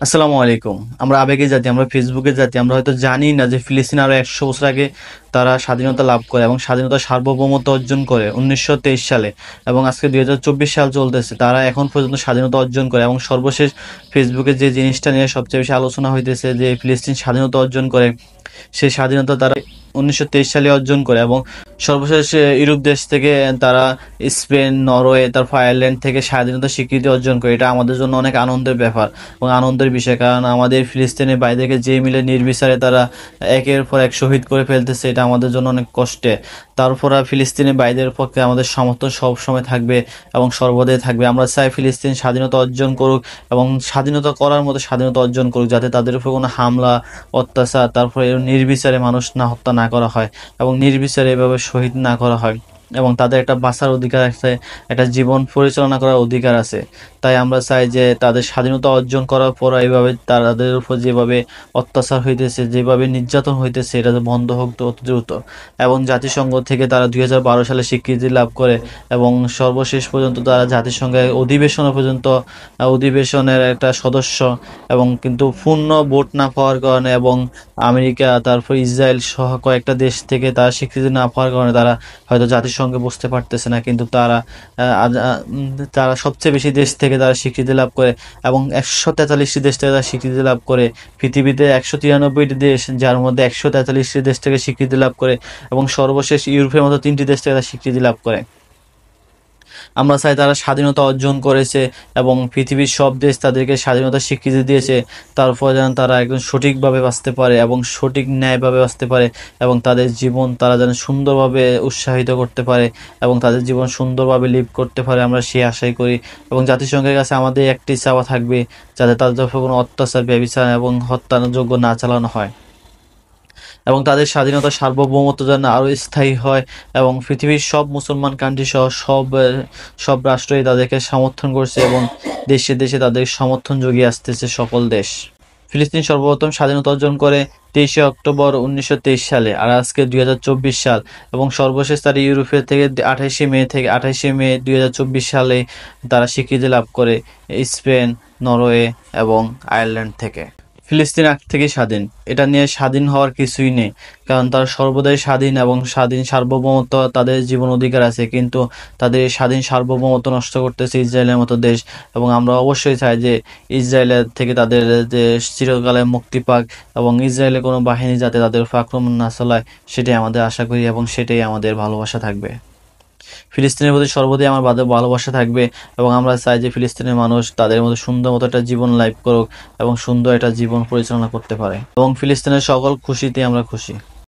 আসসালামু আলাইকুম। আমরা আবেগের জাতি, আমরা ফেসবুকের জাতি। আমরা হয়তো জানি না যে ফিলিস্তিন আরো ১০০ বছর আগে তারা স্বাধীনতা লাভ করে এবং স্বাধীনতার সার্বভৌমত্ব অর্জন করে ১৯২৩ সালে, এবং আজকে ২০২৪ সাল চলতেছে। তারা এখন পর্যন্ত স্বাধীনতা অর্জন করে এবং সর্বশেষ ফেসবুকে যে জিনিসটা নিয়ে সবচেয়ে বেশি আলোচনা হইতেছে যে ফিলিস্তিন স্বাধীনতা অর্জন করে, সেই স্বাধীনতা তারা ১৯২৩ সালে অর্জন করে এবং সর্বশেষ ইউরোপ দেশ থেকে তারা স্পেন, নরওয়ে, তারপর আয়ারল্যান্ড থেকে স্বাধীনতা স্বীকৃতি অর্জন করে। এটা আমাদের জন্য অনেক আনন্দের ব্যাপার এবং আনন্দের বিষয়, কারণ আমাদের ফিলিস্তিনের বাইরে থেকে যে মিলে নির্বিচারে তারা একের পর এক শহীদ করে ফেলতেছে, এটা আমাদের জন্য অনেক কষ্টে। তারপর ফিলিস্তিনের বাইরের পক্ষে আমাদের সমর্থন সবসময় থাকবে এবং সর্বদাই থাকবে। আমরা চাই ফিলিস্তিন স্বাধীনতা অর্জন করুক এবং স্বাধীনতা করার মতো স্বাধীনতা অর্জন করুক, যাতে তাদের উপর কোনো হামলা, অত্যাচার, তারপরে নির্বিচারে মানুষ হত্যা না করা হয় এবং নির্বিচারে এভাবে শহীদ না করা হয়, এবং তাদের একটা বাঁচার অধিকার আছে, একটা জীবন পরিচালনা করার অধিকার আছে। তাই আমরা চাই যে তাদের স্বাধীনতা অর্জন করার পর এইভাবে তাদের উপর যেভাবে অত্যাচার হইতেছে, যেভাবে নির্যাতন হইতেছে, এটা যে বন্ধ হোক অতি দ্রুত। এবং জাতিসংঘ থেকে তারা ২০১২ সালে স্বীকৃতি লাভ করে এবং সর্বশেষ পর্যন্ত তারা জাতিসংঘের অধিবেশনে পর্যন্ত অধিবেশনের একটা সদস্য, এবং কিন্তু পূর্ণ ভোট না পাওয়ার কারণে এবং আমেরিকা, তারপর ইসরায়েল সহ কয়েকটা দেশ থেকে তারা স্বীকৃতি না পাওয়ার কারণে তারা হয়তো জাতিসংঘে বসতে পারতেছে না। কিন্তু তারা সবচেয়ে বেশি দেশ থেকে তারা স্বীকৃতি লাভ করে এবং ১৪৩টি দেশ থেকে তারা স্বীকৃতি লাভ করে। পৃথিবীতে ১৯৩টি দেশ, যার মধ্যে ১৪৩টি দেশ থেকে স্বীকৃতি লাভ করে এবং সর্বশেষ ইউরোপের মতো ৩টি দেশ থেকে তারা স্বীকৃতি লাভ করে। আমরা চাই তারা স্বাধীনতা অর্জন করেছে এবং পৃথিবীর সব দেশ তাদেরকে স্বাধীনতা স্বীকৃতি দিয়েছে, তারপর যেন তারা একদম সঠিকভাবে বাঁচতে পারে এবং সঠিক ন্যায়ভাবে বাঁচতে পারে এবং তাদের জীবন তারা যেন সুন্দরভাবে উৎসাহিত করতে পারে এবং তাদের জীবন সুন্দরভাবে লিভ করতে পারে, আমরা সেই আশাই করি। এবং জাতিসংঘের কাছে আমাদের একটি চাওয়া থাকবে, যাতে তাদের উপর কোনো অত্যাচার, ব্যভিচার এবং হত্যাযোগ্য না চালানো হয় এবং তাদের স্বাধীনতা সার্বভৌমত্ব যেন আরও স্থায়ী হয়, এবং পৃথিবীর সব মুসলমান কান্ট্রি সহ সব রাষ্ট্রই তাদেরকে সমর্থন করছে এবং দেশে দেশে তাদের সমর্থন জুগিয়ে আসতেছে সকল দেশ। ফিলিস্তিন সর্বপ্রথম স্বাধীনতা অর্জন করে ২৩শে অক্টোবর ১৯২৩ সালে, আর আজকে ২০২৪ সাল, এবং সর্বশেষ তারা ইউরোপের থেকে ২৮শে মে ২০২৪ সালে তারা স্বীকৃতি লাভ করে স্পেন, নরওয়ে এবং আয়ারল্যান্ড থেকে। ফিলিস্তিন আগ থেকে স্বাধীন, এটা নিয়ে স্বাধীন হওয়ার কিছুই নেই, কারণ তারা সর্বদাই স্বাধীন এবং স্বাধীন সার্বভৌমত্ব তাদের জীবন অধিকার আছে, কিন্তু তাদের এই স্বাধীন সার্বভৌমত্ব নষ্ট করতেছে ইসরায়েলের মতো দেশ। এবং আমরা অবশ্যই চাই যে ইসরায়েলের থেকে তাদের যে চিরকালে মুক্তি পাক এবং ইসরায়েলের কোনো বাহিনী যাতে তাদের উপর আক্রমণ না চালায়, সেটাই আমাদের আশা করি এবং সেটাই আমাদের ভালোবাসা থাকবে। ফিলিস্তিনের প্রতি সর্বদাই আমার ভালোবাসা থাকবে এবং আমরা চাই যে ফিলিস্তিনের মানুষ তাদের মতো সুন্দর মতো একটা জীবন লাইভ করুক এবং সুন্দর একটা জীবন পরিচালনা করতে পারে, এবং ফিলিস্তিনের সকল খুশিতে আমরা খুশি।